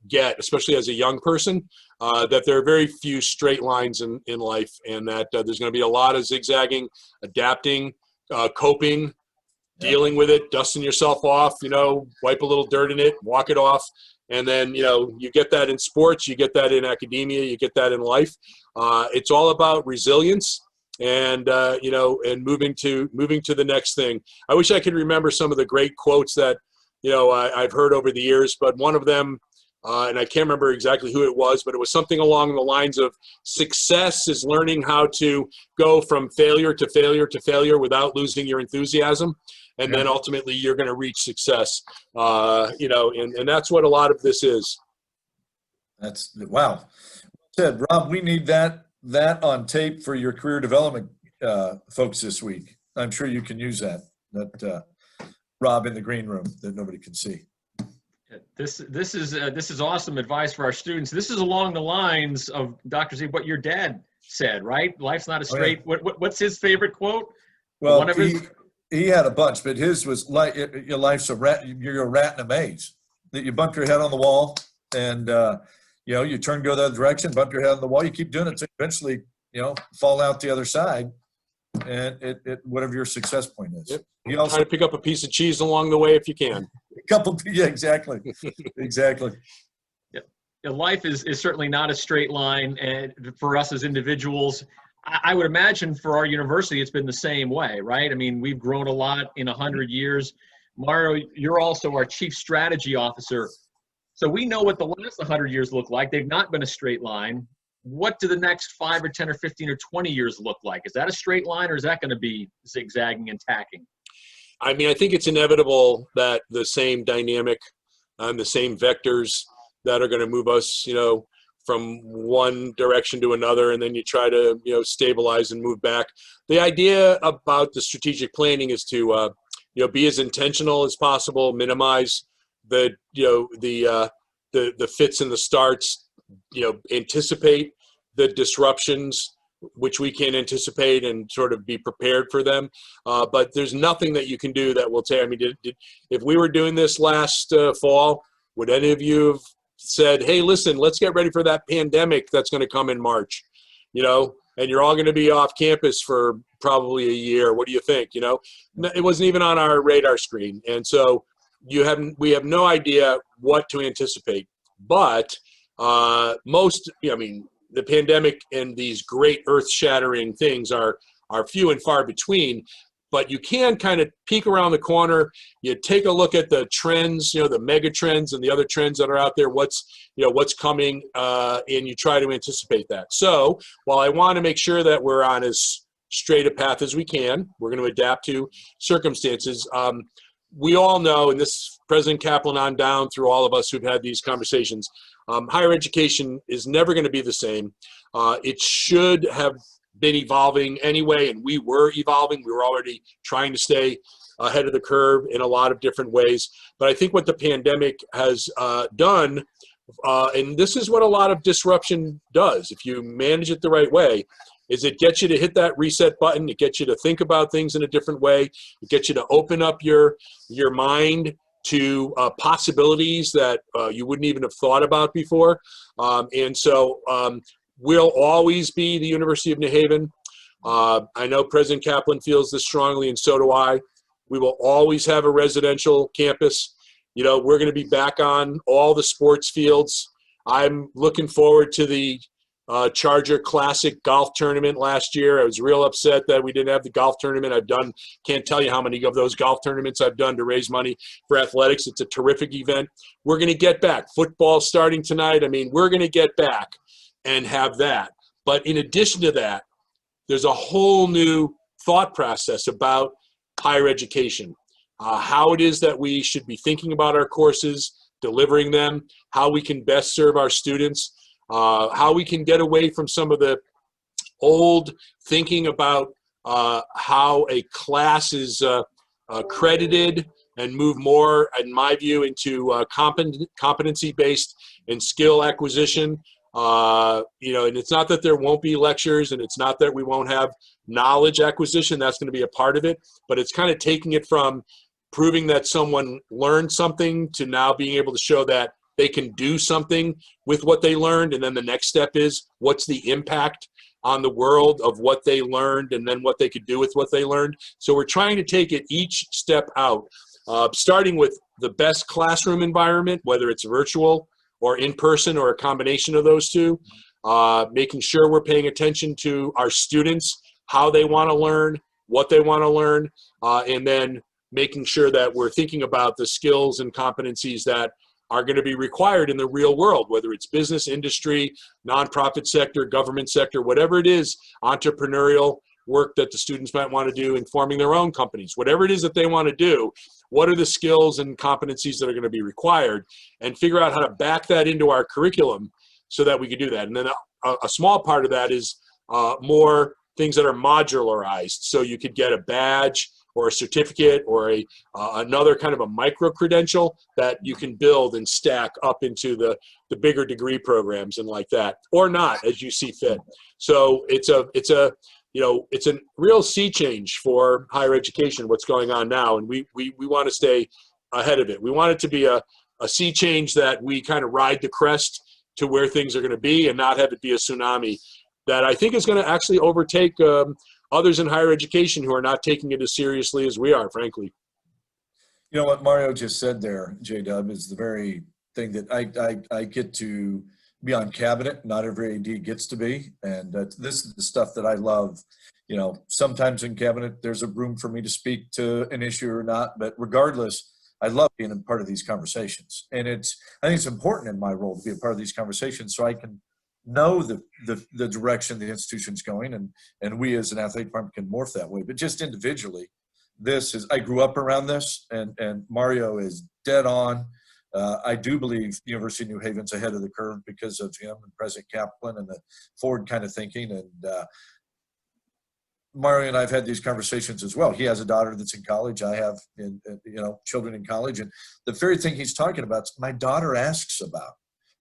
get, especially as a young person, that there are very few straight lines in life, and that there's going to be a lot of zigzagging, adapting, coping, dealing with it, dusting yourself off, wipe a little dirt in it, walk it off. And then, you get that in sports, you get that in academia, you get that in life. It's all about resilience and, and moving to the next thing. I wish I could remember some of the great quotes that I've heard over the years, but one of them, and I can't remember exactly who it was, but it was something along the lines of success is learning how to go from failure to failure to failure without losing your enthusiasm. And then ultimately you're going to reach success, and that's what a lot of this is. That's wow. Said, Rob, we need that on tape for your career development folks this week. I'm sure you can use that Rob in the green room that nobody can see. This is awesome advice for our students. This is along the lines of Dr. Z, what your dad said, right? Life's not a straight. Oh, yeah. What's his favorite quote? Well, he had a bunch, but his was like, your life's a rat. You're a rat in a maze. That you bump your head on the wall, and you turn, go the other direction, bump your head on the wall. You keep doing it, so eventually, fall out the other side, and it whatever your success point is. Yep. You also try to pick up a piece of cheese along the way if you can. Yeah, exactly. Exactly. Yeah. Life is certainly not a straight line, and for us as individuals, I would imagine for our university, it's been the same way, right? I mean, we've grown a lot in 100 years. Mario, you're also our chief strategy officer. So we know what the last 100 years look like. They've not been a straight line. What do the next 5 or 10 or 15 or 20 years look like? Is that a straight line, or is that going to be zigzagging and tacking? I mean, I think it's inevitable that the same dynamic and the same vectors that are going to move us, from one direction to another, and then you try to, stabilize and move back. The idea about the strategic planning is to, be as intentional as possible, minimize the fits and the starts, anticipate the disruptions, which we can anticipate and sort of be prepared for them. But there's nothing that you can do that will say, I mean, if we were doing this last fall, would any of you have said, hey, listen, let's get ready for that pandemic that's going to come in March, and you're all going to be off campus for probably a year. What do you think? It wasn't even on our radar screen. And so we have no idea what to anticipate. But the pandemic and these great earth-shattering things are few and far between. But you can kind of peek around the corner. You take a look at the trends, the mega trends and the other trends that are out there. What's coming, and you try to anticipate that. So while I want to make sure that we're on as straight a path as we can, we're going to adapt to circumstances. We all know, and this President Kaplan on down through all of us who've had these conversations, higher education is never going to be the same. It should have been evolving anyway, and we were evolving. We were already trying to stay ahead of the curve in a lot of different ways. But I think what the pandemic has done, and this is what a lot of disruption does, if you manage it the right way, is it gets you to hit that reset button. It gets you to think about things in a different way. It gets you to open up your mind to possibilities that you wouldn't even have thought about before. And so we'll always be the University of New Haven. I know President Kaplan feels this strongly, and so do I. We will always have a residential campus. We're going to be back on all the sports fields. I'm looking forward to the Charger Classic golf tournament last year. I was real upset that we didn't have the golf tournament. Can't tell you how many of those golf tournaments I've done to raise money for athletics. It's a terrific event. We're going to get back. Football starting tonight. I mean, we're going to get back and have that. But in addition to that, there's a whole new thought process about higher education, how it is that we should be thinking about our courses, delivering them, how we can best serve our students, how we can get away from some of the old thinking about how a class is credited and move more, in my view, into competency-based and skill acquisition. And it's not that there won't be lectures, and it's not that we won't have knowledge acquisition. That's going to be a part of it, but it's kind of taking it from proving that someone learned something to now being able to show that they can do something with what they learned. And then the next step is, what's the impact on the world of what they learned, and then what they could do with what they learned. So we're trying to take it each step out, starting with the best classroom environment, whether it's virtual or in person or a combination of those two, making sure we're paying attention to our students, how they want to learn, what they want to learn, and then making sure that we're thinking about the skills and competencies that are going to be required in the real world, whether it's business, industry, nonprofit sector, government sector, whatever it is, entrepreneurial work that the students might want to do in forming their own companies, whatever it is that they want to do, what are the skills and competencies that are going to be required, and figure out how to back that into our curriculum so that we can do that. And then a small part of that is more things that are modularized. So you could get a badge or a certificate or another kind of a micro credential that you can build and stack up into the bigger degree programs and like that, or not, as you see fit. So it's a real sea change for higher education, what's going on now, and we want to stay ahead of it. We want it to be a sea change that we kind of ride the crest to where things are going to be and not have it be a tsunami that I think is going to actually overtake others in higher education who are not taking it as seriously as we are, frankly. You know what Mario just said there, J-Dub, is the very thing that I get to be on cabinet. Not every AD gets to be. And this is the stuff that I love. You know, sometimes in cabinet, there's a room for me to speak to an issue or not. But regardless, I love being a part of these conversations. And I think it's important in my role to be a part of these conversations so I can know the direction the institution's going, and we as an athletic department can morph that way. But just individually, I grew up around this, and Mario is dead on. I do believe the University of New Haven's ahead of the curve because of him and President Kaplan and the forward kind of thinking. And Mario and I have had these conversations as well. He has a daughter that's in college. I have, children in college. And the very thing he's talking about, my daughter asks about.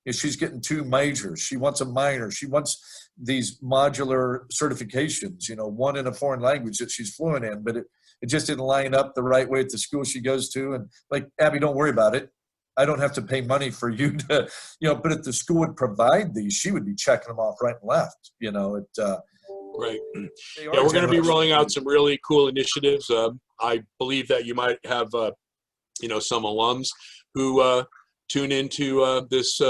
If she's getting 2 majors, she wants a minor, she wants these modular certifications, one in a foreign language that she's fluent in, but it just didn't line up the right way at the school she goes to. And like, Abby, don't worry about it. I don't have to pay money for you to, but if the school would provide these, she would be checking them off right and left, Right. Yeah, we're going to be rolling out some really cool initiatives. I believe that you might have, some alums who tune into this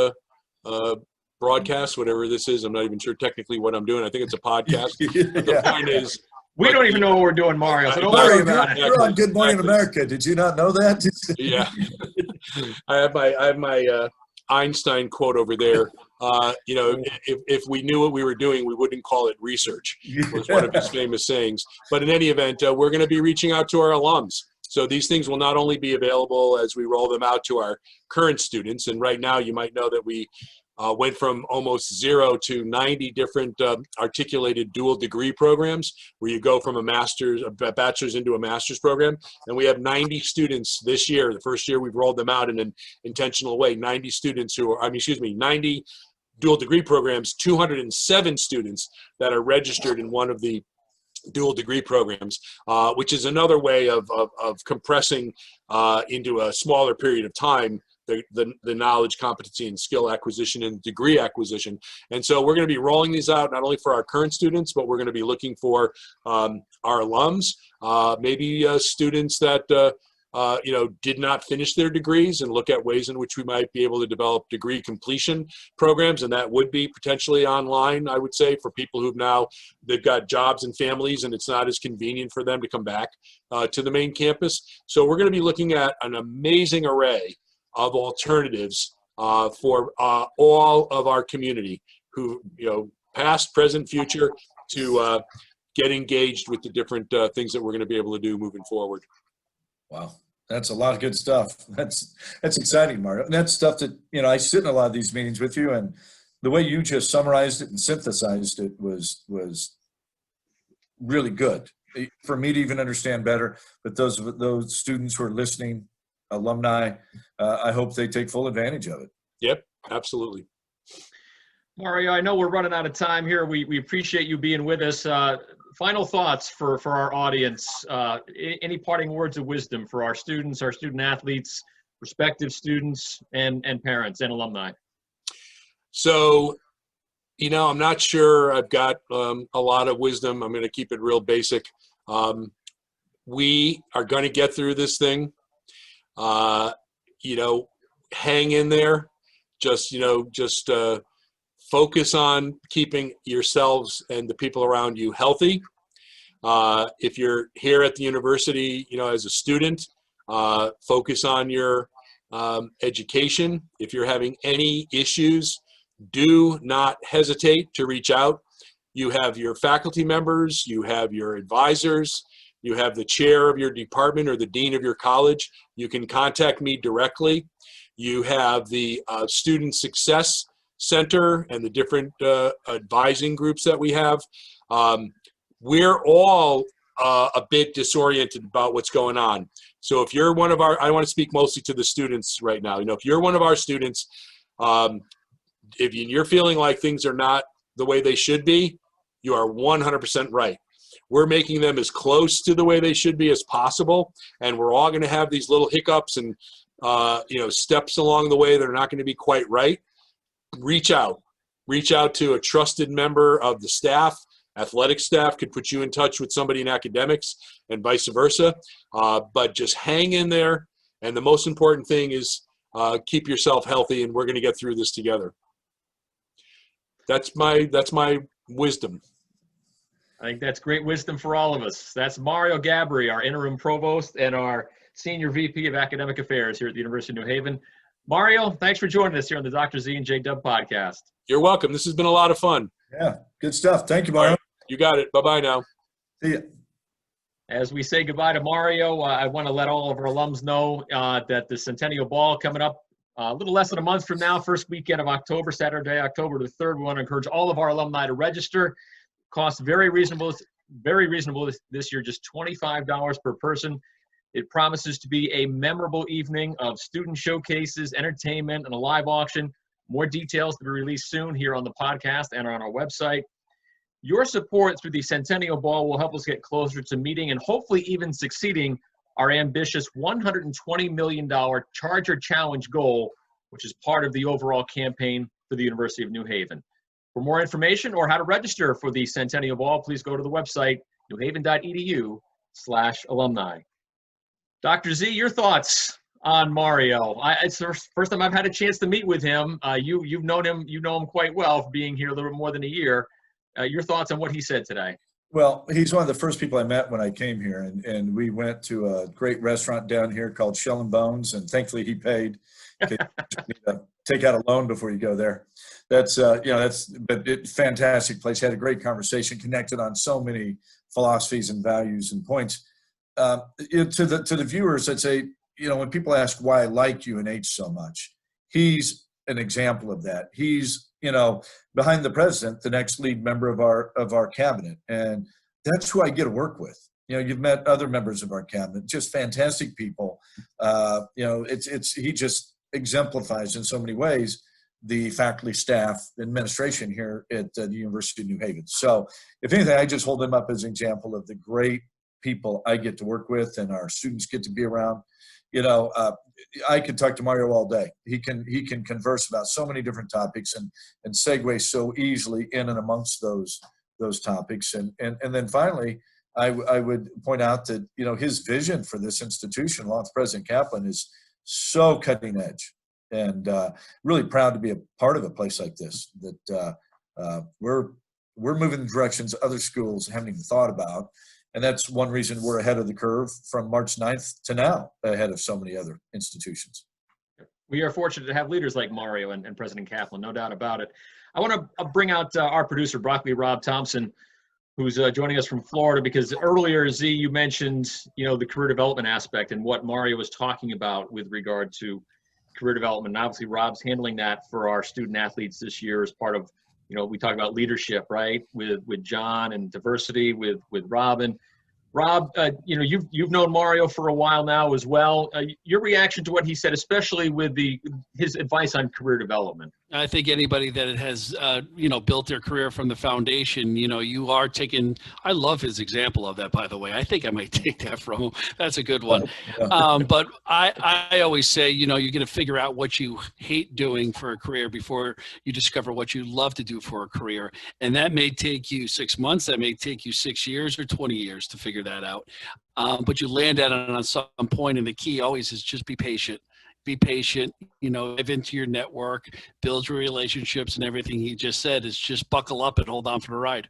broadcast, whatever this is. I'm not even sure technically what I'm doing. I think it's a podcast. But the point is, we don't even know what we're doing, Mario. So don't worry about it. You're on Good Morning America. Did you not know that? Yeah. I have my Einstein quote over there. If we knew what we were doing, we wouldn't call it research, was one of his famous sayings. But in any event, we're going to be reaching out to our alums. So these things will not only be available as we roll them out to our current students, and right now you might know that we went from almost 0 to 90 different articulated dual degree programs where you go from a bachelor's into a master's program. And we have 90 students this year, the first year we've rolled them out in an intentional way, 90 dual degree programs, 207 students that are registered in one of the dual degree programs, which is another way of compressing into a smaller period of time the knowledge, competency, and skill acquisition and degree acquisition. And so we're going to be rolling these out not only for our current students, but we're going to be looking for our alums, maybe students that did not finish their degrees, and look at ways in which we might be able to develop degree completion programs. And that would be potentially online, I would say, for people they've got jobs and families, and it's not as convenient for them to come back to the main campus. So we're going to be looking at an amazing array of alternatives for all of our community who, past, present, future, to get engaged with the different things that we're going to be able to do moving forward. Wow. That's a lot of good stuff. That's exciting, Mario. And that's stuff that, I sit in a lot of these meetings with you, and the way you just summarized it and synthesized it was really good for me to even understand better. But those students who are listening, alumni, I hope they take full advantage of it. Yep, absolutely. Mario, I know we're running out of time here. We appreciate you being with us. Final thoughts for our audience. Any parting words of wisdom for our students, our student athletes, prospective students, and parents and alumni? So, I'm not sure I've got a lot of wisdom. I'm going to keep it real basic. We are going to get through this thing. Hang in there. Just focus on keeping yourselves and the people around you healthy. If you're here at the university, as a student, focus on your education. If you're having any issues, do not hesitate to reach out. You have your faculty members, you have your advisors, you have the chair of your department or the dean of your college. You can contact me directly. You have the Student Success Center and the different advising groups that we have. We're all a bit disoriented about what's going on. So if you're one of our, I want to speak mostly to the students right now. If you're one of our students, if you're feeling like things are not the way they should be, you are 100% right. We're making them as close to the way they should be as possible, and we're all going to have these little hiccups and steps along the way that are not going to be quite right. Reach out to a trusted member of the staff. Athletic staff could put you in touch with somebody in academics and vice versa, but just hang in there. And the most important thing is keep yourself healthy, and we're going to get through this together. That's my wisdom. I think that's great wisdom for all of us. That's Mario Gaboury, our interim provost and our senior VP of academic affairs here at the University of New Haven. Mario, thanks for joining us here on the Dr. Z and J Dub podcast. You're welcome. This has been a lot of fun. Yeah, good stuff. Thank you, Mario. Right, you got it. Bye-bye now. See ya. As we say goodbye to Mario, I want to let all of our alums know that the Centennial Ball coming up a little less than a month from now, first weekend of October, Saturday, October the 3rd. We want to encourage all of our alumni to register. Cost very reasonable this year, just $25 per person. It promises to be a memorable evening of student showcases, entertainment, and a live auction. More details to be released soon here on the podcast and on our website. Your support through the Centennial Ball will help us get closer to meeting and hopefully even succeeding our ambitious $120 million Charger Challenge goal, which is part of the overall campaign for the University of New Haven. For more information or how to register for the Centennial Ball, please go to the website, newhaven.edu/alumni. Dr. Z, your thoughts on Mario? It's the first time I've had a chance to meet with him. You know him quite well for being here a little bit more than a year. Your thoughts on what he said today? Well, he's one of the first people I met when I came here, and we went to a great restaurant down here called Shell and Bones, and thankfully he paid. Take out a loan before you go there. Fantastic place. Had a great conversation, connected on so many philosophies and values and points. To the viewers, I'd say, when people ask why I like UNH so much, he's an example of that. He's, behind the president, the next lead member of our cabinet, and that's who I get to work with. You've met other members of our cabinet, just fantastic people. He just exemplifies in so many ways the faculty, staff, administration here at the University of New Haven. So if anything, I just hold him up as an example of the great people I get to work with and our students get to be around. I could talk to Mario all day. He can converse about so many different topics and segue so easily in and amongst those topics. And then finally, I would point out that, his vision for this institution, along with President Kaplan, is so cutting edge, and really proud to be a part of a place like this, that we're moving in directions other schools haven't even thought about. And that's one reason we're ahead of the curve from March 9th to now, ahead of so many other institutions. We are fortunate to have leaders like Mario and President Kaplan, no doubt about it. I want to bring out our producer, Broccoli Rob Thompson, who's joining us from Florida, because earlier, Z, you mentioned, the career development aspect and what Mario was talking about with regard to career development. And obviously, Rob's handling that for our student athletes this year as part of, we talk about leadership, right, with John, and diversity with Robin. Rob, you've known Mario for a while now as well. Your reaction to what he said, especially with his advice on career development. I think anybody that has, built their career from the foundation, you are taking, I love his example of that, by the way. I think I might take that from him. That's a good one. But I always say, you're going to figure out what you hate doing for a career before you discover what you love to do for a career. And that may take you 6 months. That may take you 6 years or 20 years to figure that out. But you land at it on some point, and the key always is just be patient. Be patient, dive into your network, build your relationships, and everything he just said is just buckle up and hold on for the ride.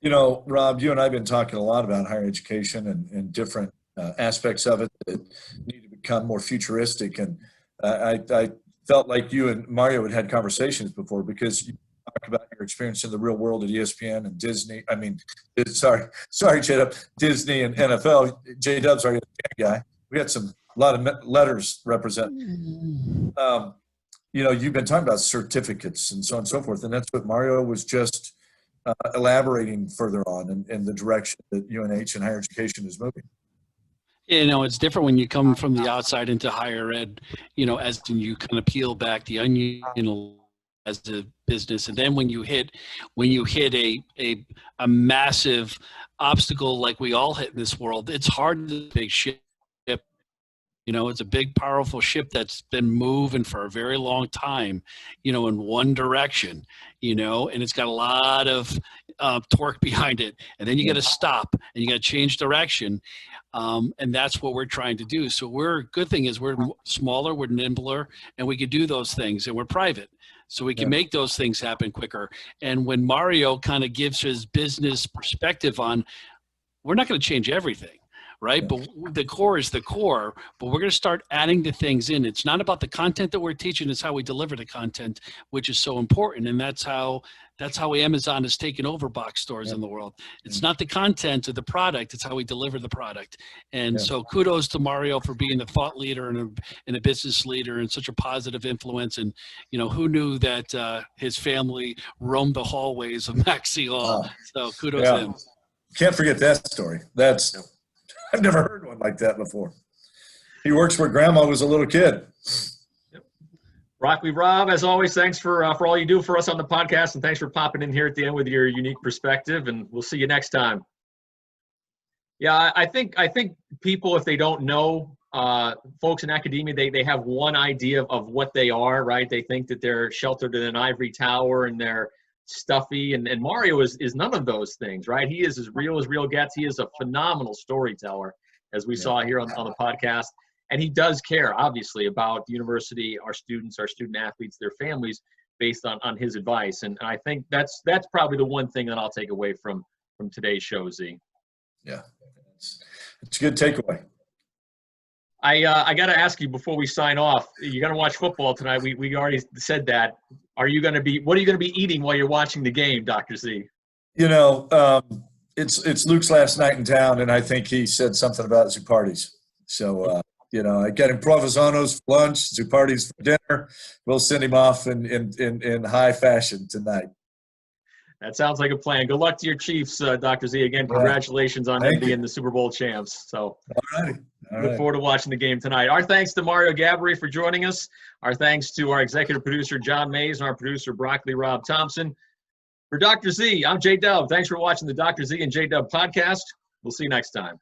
You know, Rob, you and I have been talking a lot about higher education and different aspects of it that need to become more futuristic. And I felt like you and Mario had had conversations before, because you talk about your experience in the real world at ESPN and Disney. I mean, sorry, J-Dub, Disney and NFL. J-Dub's our ESPN guy. We had a lot of letters represent. You know, you've been talking about certificates and so on and so forth, and that's what Mario was just elaborating further on in the direction that UNH and higher education is moving. You know, it's different when you come from the outside into higher ed, you know, as you kind of peel back the onion, you know, as a business. And then when you hit a massive obstacle like we all hit in this world, it's hard to big ship. You know, it's a big, powerful ship that's been moving for a very long time, you know, in one direction, you know, and it's got a lot of torque behind it. And then you got to stop and you got to change direction. And that's what we're trying to do. So good thing is we're smaller, we're nimbler, and we can do those things, and we're private. So we can make those things happen quicker. And when Mario kind of gives his business perspective on, we're not going to change everything. Right. But the core is the core, but we're going to start adding the things in. It's not about the content that we're teaching. It's how we deliver the content, which is so important. And that's how Amazon has taken over box stores in the world. It's not the content or the product. It's how we deliver the product. And so kudos to Mario for being the thought leader and a business leader and such a positive influence. And, you know, who knew that his family roamed the hallways of Maxey Hall. So kudos to him. Can't forget that story. I've never heard one like that before. He works where Grandma was a little kid. Yep. Broccoli Rob, as always, thanks for all you do for us on the podcast, and thanks for popping in here at the end with your unique perspective. And we'll see you next time. Yeah, I think people, if they don't know, folks in academia, they have one idea of what they are, right? They think that they're sheltered in an ivory tower and they're stuffy, and Mario is none of those things, right? He is as real gets. He is a phenomenal storyteller, as we saw here on the podcast, and he does care, obviously, about the university, our students, our student athletes, their families, based on his advice. And I think that's probably the one thing that I'll take away from today's show, Z. Yeah, it's a good takeaway. I got to ask you before we sign off. You're going to watch football tonight. We already said that. What are you going to be eating while you're watching the game, Dr. Z? You know, it's Luke's last night in town, and I think he said something about Zupardi's. So, you know, I get him Provenzano's for lunch, Zupardi's for dinner. We'll send him off in high fashion tonight. That sounds like a plan. Good luck to your Chiefs, Dr. Z. Again, congratulations on being the Super Bowl champs. So, all righty. Look forward to watching the game tonight. Our thanks to Mario Gaboury for joining us. Our thanks to our executive producer, John Mays, and our producer, Broccoli Rob Thompson. For Dr. Z, I'm J-Dub. Thanks for watching the Dr. Z and J-Dub podcast. We'll see you next time.